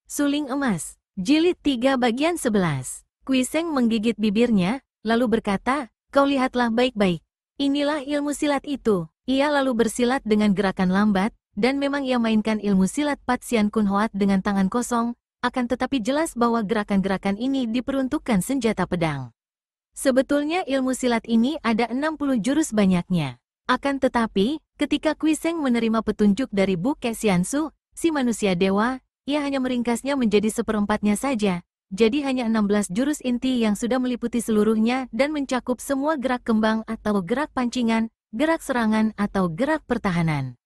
Suling emas. Jilid 3 bagian 11. Kuiseng menggigit bibirnya, lalu berkata, kau lihatlah baik-baik. Inilah ilmu silat itu. Ia lalu bersilat dengan gerakan lambat, dan memang ia mainkan ilmu silat Pat Sian Kun Hoat dengan tangan kosong, akan tetapi jelas bahwa gerakan-gerakan ini diperuntukkan senjata pedang. Sebetulnya ilmu silat ini ada 60 jurus banyaknya. Akan tetapi, ketika Kuiseng menerima petunjuk dari Bu Ke Xiansu, si manusia dewa, ia hanya meringkasnya menjadi seperempatnya saja, jadi hanya 16 jurus inti yang sudah meliputi seluruhnya dan mencakup semua gerak kembang atau gerak pancingan, gerak serangan atau gerak pertahanan.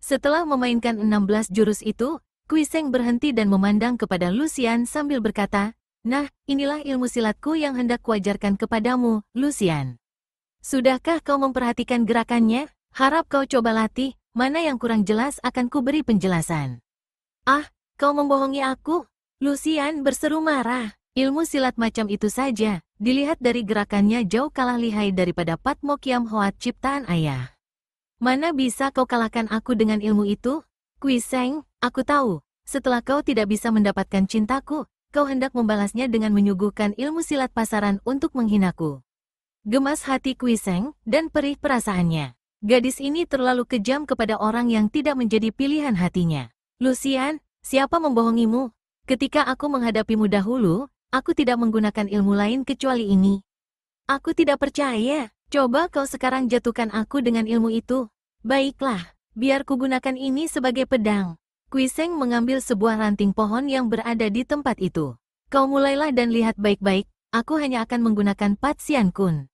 Setelah memainkan 16 jurus itu, Kuiseng berhenti dan memandang kepada Lucian sambil berkata, nah, inilah ilmu silatku yang hendak kuajarkan kepadamu, Lucian. Sudahkah kau memperhatikan gerakannya? Harap kau coba latih, mana yang kurang jelas akan kuberi penjelasan. Ah, kau membohongi aku? Lucian berseru marah. Ilmu silat macam itu saja, dilihat dari gerakannya jauh kalah lihai daripada Pat Mo Kiam Hoat ciptaan ayah. Mana bisa kau kalahkan aku dengan ilmu itu? Kuiseng, aku tahu, setelah kau tidak bisa mendapatkan cintaku, kau hendak membalasnya dengan menyuguhkan ilmu silat pasaran untuk menghinaku. Gemas hati Kuiseng, dan perih perasaannya. Gadis ini terlalu kejam kepada orang yang tidak menjadi pilihan hatinya. Lucian, siapa membohongimu? Ketika aku menghadapimu dahulu, aku tidak menggunakan ilmu lain kecuali ini. Aku tidak percaya. Coba kau sekarang jatuhkan aku dengan ilmu itu. Baiklah, biar kugunakan ini sebagai pedang. Kuiseng mengambil sebuah ranting pohon yang berada di tempat itu. Kau mulailah dan lihat baik-baik, aku hanya akan menggunakan Pat Sian Kun.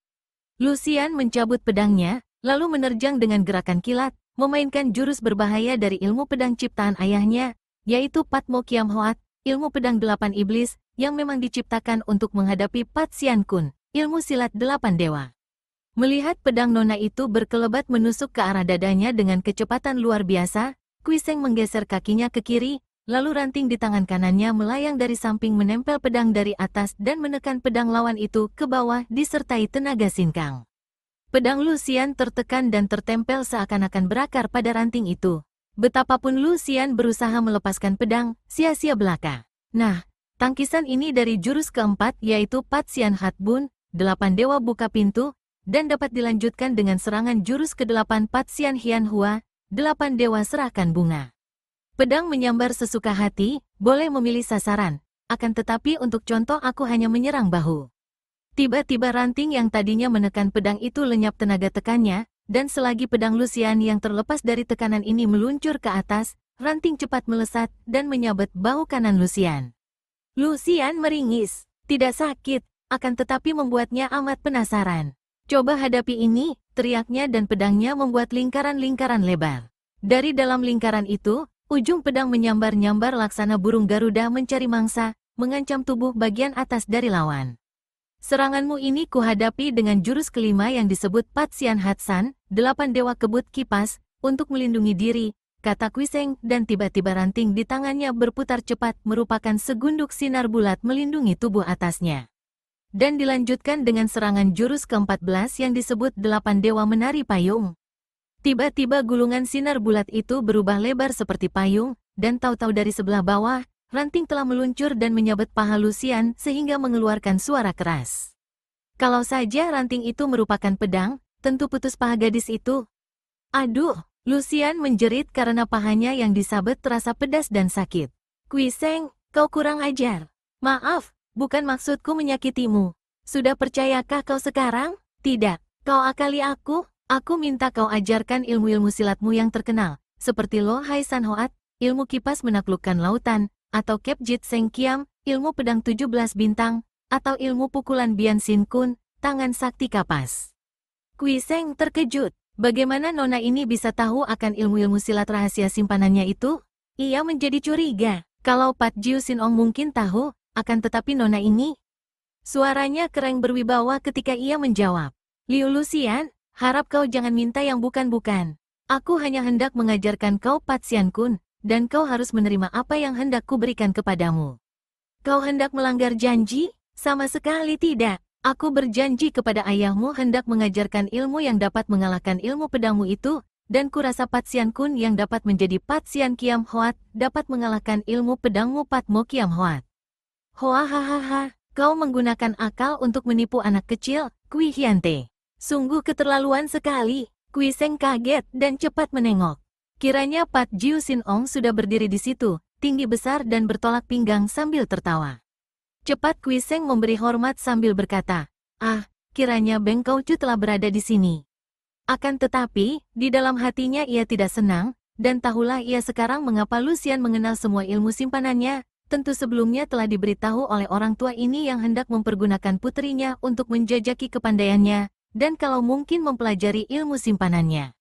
Lucian mencabut pedangnya, lalu menerjang dengan gerakan kilat, memainkan jurus berbahaya dari ilmu pedang ciptaan ayahnya, yaitu Pat Mo Kiam Hoat, ilmu pedang 8 iblis, yang memang diciptakan untuk menghadapi Pat Sian Kun, ilmu silat 8 dewa. Melihat pedang nona itu berkelebat menusuk ke arah dadanya dengan kecepatan luar biasa, Kuiseng menggeser kakinya ke kiri, lalu ranting di tangan kanannya melayang dari samping menempel pedang dari atas dan menekan pedang lawan itu ke bawah disertai tenaga sinkang. Pedang Lucian tertekan dan tertempel seakan-akan berakar pada ranting itu. Betapapun Lucian berusaha melepaskan pedang, sia-sia belaka. Nah, tangkisan ini dari jurus keempat yaitu Pat Sian Hat Bun, 8 dewa buka pintu, dan dapat dilanjutkan dengan serangan jurus ke-8 Pat Sian Hian Hua, 8 dewa serahkan bunga. Pedang menyambar sesuka hati, boleh memilih sasaran, akan tetapi untuk contoh aku hanya menyerang bahu. Tiba-tiba ranting yang tadinya menekan pedang itu lenyap tenaga tekannya, dan selagi pedang Lucian yang terlepas dari tekanan ini meluncur ke atas, ranting cepat melesat dan menyabet bahu kanan Lucian. Lucian meringis, tidak sakit, akan tetapi membuatnya amat penasaran. Coba hadapi ini, teriaknya dan pedangnya membuat lingkaran-lingkaran lebar. Dari dalam lingkaran itu, ujung pedang menyambar-nyambar laksana burung Garuda mencari mangsa, mengancam tubuh bagian atas dari lawan. Seranganmu ini kuhadapi dengan jurus kelima yang disebut Pat Sian Hat San, 8 dewa kebut kipas, untuk melindungi diri, kata Kuiseng, dan tiba-tiba ranting di tangannya berputar cepat merupakan segunduk sinar bulat melindungi tubuh atasnya. Dan dilanjutkan dengan serangan jurus ke-14 yang disebut 8 dewa menari payung. Tiba-tiba gulungan sinar bulat itu berubah lebar seperti payung, dan tahu-tahu dari sebelah bawah, ranting telah meluncur dan menyabet paha Lucian sehingga mengeluarkan suara keras. Kalau saja ranting itu merupakan pedang, tentu putus paha gadis itu. Aduh, Lucian menjerit karena pahanya yang disabet terasa pedas dan sakit. Kuiseng, kau kurang ajar. Maaf, bukan maksudku menyakitimu. Sudah percayakah kau sekarang? Tidak, kau akali aku. Aku minta kau ajarkan ilmu-ilmu silatmu yang terkenal, seperti Lo Hai San Hoat, ilmu kipas menaklukkan lautan, atau Kep Jit Seng Kiam, ilmu pedang 17 bintang, atau ilmu pukulan Bian Sin Kun, tangan sakti kapas. Kuiseng terkejut, bagaimana nona ini bisa tahu akan ilmu-ilmu silat rahasia simpanannya itu? Ia menjadi curiga, kalau Pat Jiu Sin Ong mungkin tahu, akan tetapi nona ini. Suaranya keren berwibawa ketika ia menjawab, Liu Lucian, harap kau jangan minta yang bukan-bukan. Aku hanya hendak mengajarkan kau Pat Sian Kun, dan kau harus menerima apa yang hendak kuberikan kepadamu. Kau hendak melanggar janji? Sama sekali tidak. Aku berjanji kepada ayahmu hendak mengajarkan ilmu yang dapat mengalahkan ilmu pedangmu itu, dan kurasa Pat Sian Kun yang dapat menjadi Pat Sian Kiam Hoat dapat mengalahkan ilmu pedangmu Pat Mo Kiam Hoat. Hoa hahaha, kau menggunakan akal untuk menipu anak kecil, Kui Hyante. Sungguh keterlaluan sekali. Kui Seng kaget dan cepat menengok. Kiranya Pat Jiu Sin Ong sudah berdiri di situ, tinggi besar dan bertolak pinggang sambil tertawa. Cepat Kui Seng memberi hormat sambil berkata, "Ah, kiranya Beng Kaucu telah berada di sini." Akan tetapi, di dalam hatinya ia tidak senang, dan tahulah ia sekarang mengapa Lucian mengenal semua ilmu simpanannya. Tentu sebelumnya telah diberitahu oleh orang tua ini yang hendak mempergunakan putrinya untuk menjajaki kepandaiannya, dan kalau mungkin mempelajari ilmu simpanannya.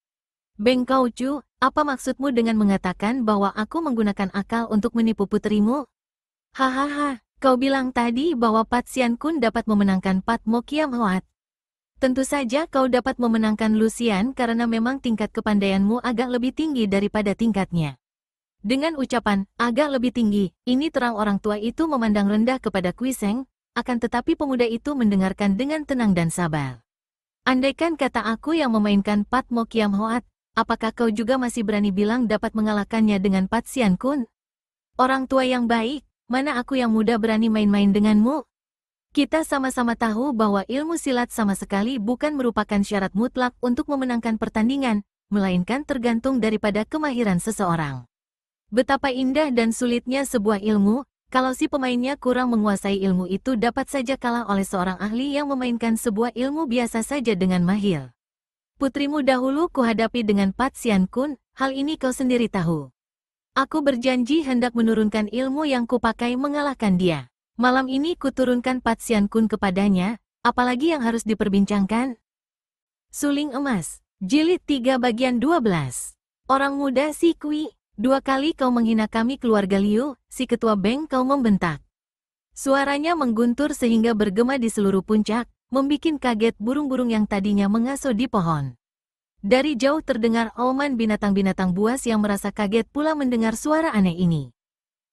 Beng Kaucu, apa maksudmu dengan mengatakan bahwa aku menggunakan akal untuk menipu putrimu? Hahaha, kau bilang tadi bahwa Pat Sian Kun dapat memenangkan Pat Mo Kiam Hoat. Tentu saja kau dapat memenangkan Lucian karena memang tingkat kepandaianmu agak lebih tinggi daripada tingkatnya. Dengan ucapan, agak lebih tinggi, ini terang orang tua itu memandang rendah kepada Kui Seng, akan tetapi pemuda itu mendengarkan dengan tenang dan sabar. Andaikan kata aku yang memainkan Pat Mo Kiam Hoat, apakah kau juga masih berani bilang dapat mengalahkannya dengan Pat Sian Kun? Orang tua yang baik, mana aku yang muda berani main-main denganmu? Kita sama-sama tahu bahwa ilmu silat sama sekali bukan merupakan syarat mutlak untuk memenangkan pertandingan, melainkan tergantung daripada kemahiran seseorang. Betapa indah dan sulitnya sebuah ilmu, kalau si pemainnya kurang menguasai ilmu itu dapat saja kalah oleh seorang ahli yang memainkan sebuah ilmu biasa saja dengan mahir. Putrimu dahulu kuhadapi dengan Pat Sian Kun, hal ini kau sendiri tahu. Aku berjanji hendak menurunkan ilmu yang kupakai mengalahkan dia. Malam ini kuturunkan Pat Sian Kun kepadanya, apalagi yang harus diperbincangkan? Suling Emas, Jilid 3 bagian 12. Orang muda si Kui. 2 kali kau menghina kami keluarga Liu, si ketua Beng kau membentak. Suaranya mengguntur sehingga bergema di seluruh puncak, membikin kaget burung-burung yang tadinya mengaso di pohon. Dari jauh terdengar auman binatang-binatang buas yang merasa kaget pula mendengar suara aneh ini.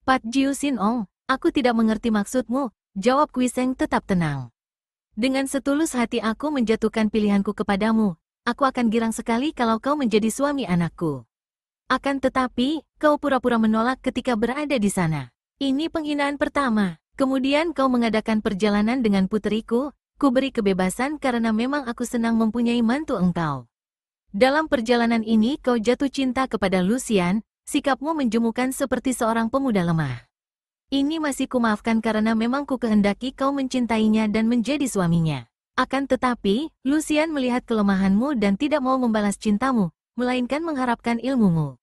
Pat Jiu Sin Ong, aku tidak mengerti maksudmu, jawab Kui Seng tetap tenang. Dengan setulus hati aku menjatuhkan pilihanku kepadamu, aku akan girang sekali kalau kau menjadi suami anakku. Akan tetapi, kau pura-pura menolak ketika berada di sana. Ini penghinaan pertama. Kemudian kau mengadakan perjalanan dengan puteriku, ku beri kebebasan karena memang aku senang mempunyai mantu engkau. Dalam perjalanan ini kau jatuh cinta kepada Lucian, sikapmu menjemukan seperti seorang pemuda lemah. Ini masih kumaafkan karena memang ku kehendaki kau mencintainya dan menjadi suaminya. Akan tetapi, Lucian melihat kelemahanmu dan tidak mau membalas cintamu, melainkan mengharapkan ilmumu.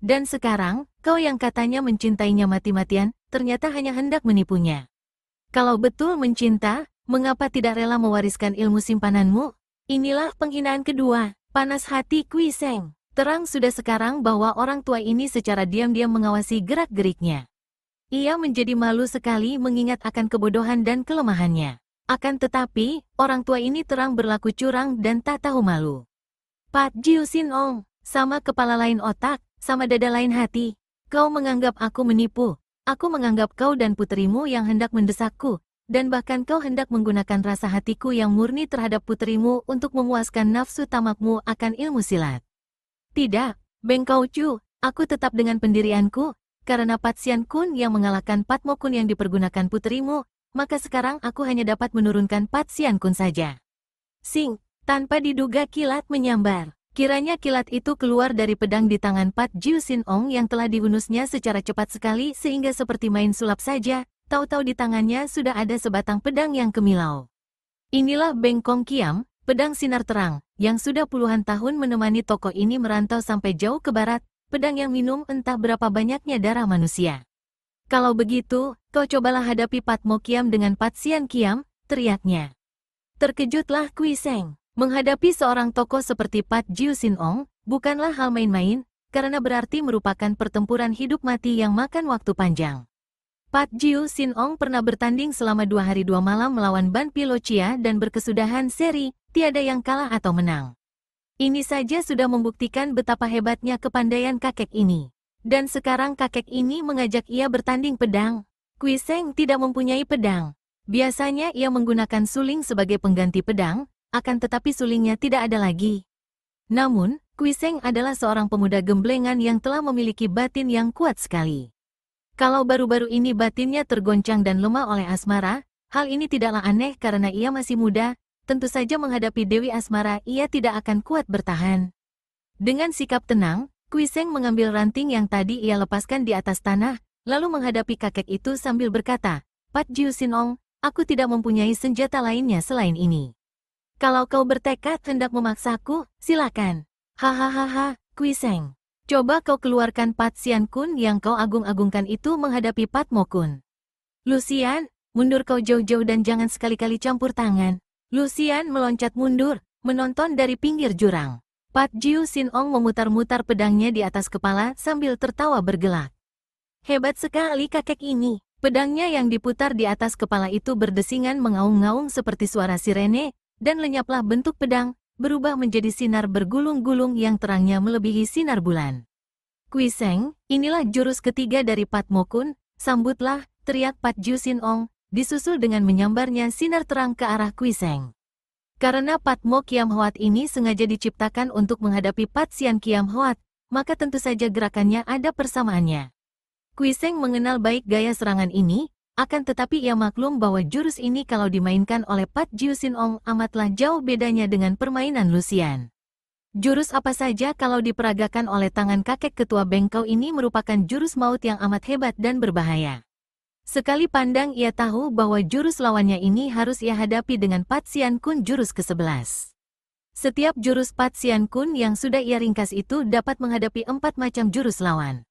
Dan sekarang, kau yang katanya mencintainya mati-matian, ternyata hanya hendak menipunya. Kalau betul mencinta, mengapa tidak rela mewariskan ilmu simpananmu? Inilah penghinaan kedua, panas hati Kui Seng. Terang sudah sekarang bahwa orang tua ini secara diam-diam mengawasi gerak-geriknya. Ia menjadi malu sekali mengingat akan kebodohan dan kelemahannya. Akan tetapi, orang tua ini terang berlaku curang dan tak tahu malu. Pat Jiu Sin Ong, sama kepala lain otak, sama dada lain hati. Kau menganggap aku menipu. Aku menganggap kau dan puterimu yang hendak mendesakku, dan bahkan kau hendak menggunakan rasa hatiku yang murni terhadap puterimu untuk memuaskan nafsu tamakmu akan ilmu silat. Tidak, Beng Kaucu, aku tetap dengan pendirianku, karena Pat Sian Kun yang mengalahkan Pat Mo Kun yang dipergunakan puterimu, maka sekarang aku hanya dapat menurunkan Pat Sian Kun saja. Sing, tanpa diduga kilat menyambar. Kiranya kilat itu keluar dari pedang di tangan Pat Jiu Sin Ong yang telah dihunusnya secara cepat sekali sehingga seperti main sulap saja, tahu-tahu di tangannya sudah ada sebatang pedang yang kemilau. Inilah Beng Kong Kiam, pedang sinar terang, yang sudah puluhan tahun menemani tokoh ini merantau sampai jauh ke barat, pedang yang minum entah berapa banyaknya darah manusia. Kalau begitu, kau cobalah hadapi Pat Mo Kiam dengan Pat Sian Kiam, teriaknya. Terkejutlah Kui Seng. Menghadapi seorang tokoh seperti Pat Jiu Sin Ong, bukanlah hal main-main, karena berarti merupakan pertempuran hidup mati yang makan waktu panjang. Pat Jiu Sin Ong pernah bertanding selama 2 hari 2 malam melawan Ban Pilocia dan berkesudahan seri, tiada yang kalah atau menang. Ini saja sudah membuktikan betapa hebatnya kepandaian kakek ini. Dan sekarang kakek ini mengajak ia bertanding pedang. Kui Seng tidak mempunyai pedang. Biasanya ia menggunakan suling sebagai pengganti pedang, akan tetapi sulingnya tidak ada lagi. Namun, Kuiseng adalah seorang pemuda gemblengan yang telah memiliki batin yang kuat sekali. Kalau baru-baru ini batinnya tergoncang dan lemah oleh asmara, hal ini tidaklah aneh karena ia masih muda, tentu saja menghadapi Dewi Asmara ia tidak akan kuat bertahan. Dengan sikap tenang, Kuiseng mengambil ranting yang tadi ia lepaskan di atas tanah, lalu menghadapi kakek itu sambil berkata, Pat Jiu Sinong, aku tidak mempunyai senjata lainnya selain ini. Kalau kau bertekad hendak memaksaku, silakan. Hahaha, Kuiseng. Coba kau keluarkan Pat Sian Kun yang kau agung-agungkan itu menghadapi Pat Mo Kun. Lucian, mundur kau jauh-jauh dan jangan sekali-kali campur tangan. Lucian meloncat mundur, menonton dari pinggir jurang. Pat Jiu Sinong memutar-mutar pedangnya di atas kepala sambil tertawa bergelak. Hebat sekali kakek ini. Pedangnya yang diputar di atas kepala itu berdesingan mengaung-ngaung seperti suara sirene, dan lenyaplah bentuk pedang, berubah menjadi sinar bergulung-gulung yang terangnya melebihi sinar bulan. Kuiseng, inilah jurus ketiga dari Pat Mo Kun, sambutlah, teriak Pat Jiu Sinong, disusul dengan menyambarnya sinar terang ke arah Kuiseng. Karena Pat Mo Kiam Hoat ini sengaja diciptakan untuk menghadapi Pat Sian Kiam Hoat, maka tentu saja gerakannya ada persamaannya. Kuiseng mengenal baik gaya serangan ini, akan tetapi ia maklum bahwa jurus ini kalau dimainkan oleh Pat Jiu Sinong amatlah jauh bedanya dengan permainan Lucian. Jurus apa saja kalau diperagakan oleh tangan kakek ketua bengkau ini merupakan jurus maut yang amat hebat dan berbahaya. Sekali pandang ia tahu bahwa jurus lawannya ini harus ia hadapi dengan Pat Sian Kun jurus ke-11. Setiap jurus Pat Sian Kun yang sudah ia ringkas itu dapat menghadapi 4 macam jurus lawan.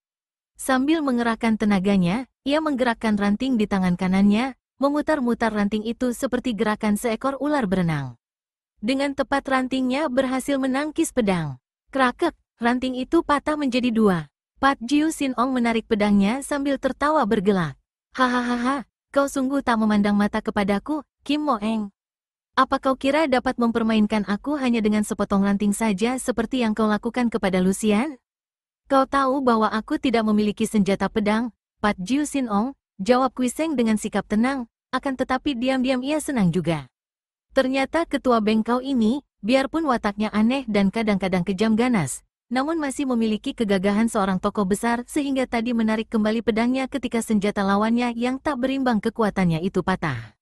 Sambil mengerahkan tenaganya, ia menggerakkan ranting di tangan kanannya, memutar-mutar ranting itu seperti gerakan seekor ular berenang. Dengan tepat rantingnya berhasil menangkis pedang. Krakek, ranting itu patah menjadi 2. Pat Jiu Sinong menarik pedangnya sambil tertawa bergelak. Hahaha, kau sungguh tak memandang mata kepadaku, Kim Mo Eng. Apa kau kira dapat mempermainkan aku hanya dengan sepotong ranting saja seperti yang kau lakukan kepada Lucian? Kau tahu bahwa aku tidak memiliki senjata pedang, Pat Jiu Sinong, jawab Kuiseng dengan sikap tenang, akan tetapi diam-diam ia senang juga. Ternyata ketua bengkau ini, biarpun wataknya aneh dan kadang-kadang kejam ganas, namun masih memiliki kegagahan seorang tokoh besar sehingga tadi menarik kembali pedangnya ketika senjata lawannya yang tak berimbang kekuatannya itu patah.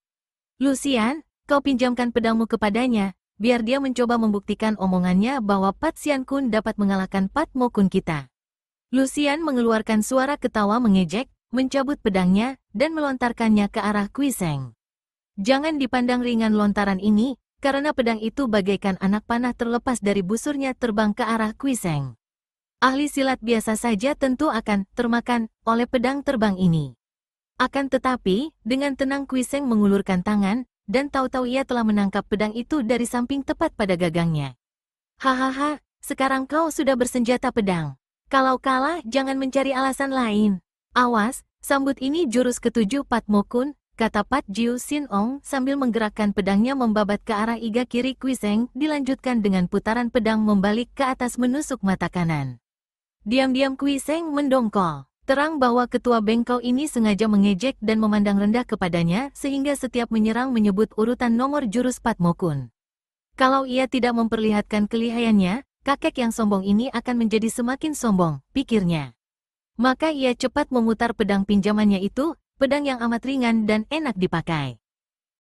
Lucian, kau pinjamkan pedangmu kepadanya, biar dia mencoba membuktikan omongannya bahwa Pat Sian Kun dapat mengalahkan Pat Mo Kun kita. Lucian mengeluarkan suara ketawa mengejek, mencabut pedangnya, dan melontarkannya ke arah Kuiseng. Jangan dipandang ringan lontaran ini, karena pedang itu bagaikan anak panah terlepas dari busurnya terbang ke arah Kuiseng. Ahli silat biasa saja tentu akan termakan oleh pedang terbang ini. Akan tetapi, dengan tenang Kuiseng mengulurkan tangan, dan tahu-tahu ia telah menangkap pedang itu dari samping tepat pada gagangnya. Hahaha, sekarang kau sudah bersenjata pedang. Kalau kalah, jangan mencari alasan lain. Awas, sambut ini jurus ke-7 Pat Mo Kun, kata Pat Jiu Sinong sambil menggerakkan pedangnya membabat ke arah iga kiri Kuiseng, dilanjutkan dengan putaran pedang membalik ke atas menusuk mata kanan. Diam-diam Kuiseng mendongkol. Terang bahwa ketua bengkau ini sengaja mengejek dan memandang rendah kepadanya sehingga setiap menyerang menyebut urutan nomor jurus Pat Mo Kun. Kalau ia tidak memperlihatkan kelihayannya, kakek yang sombong ini akan menjadi semakin sombong, pikirnya. Maka ia cepat memutar pedang pinjamannya itu, pedang yang amat ringan dan enak dipakai.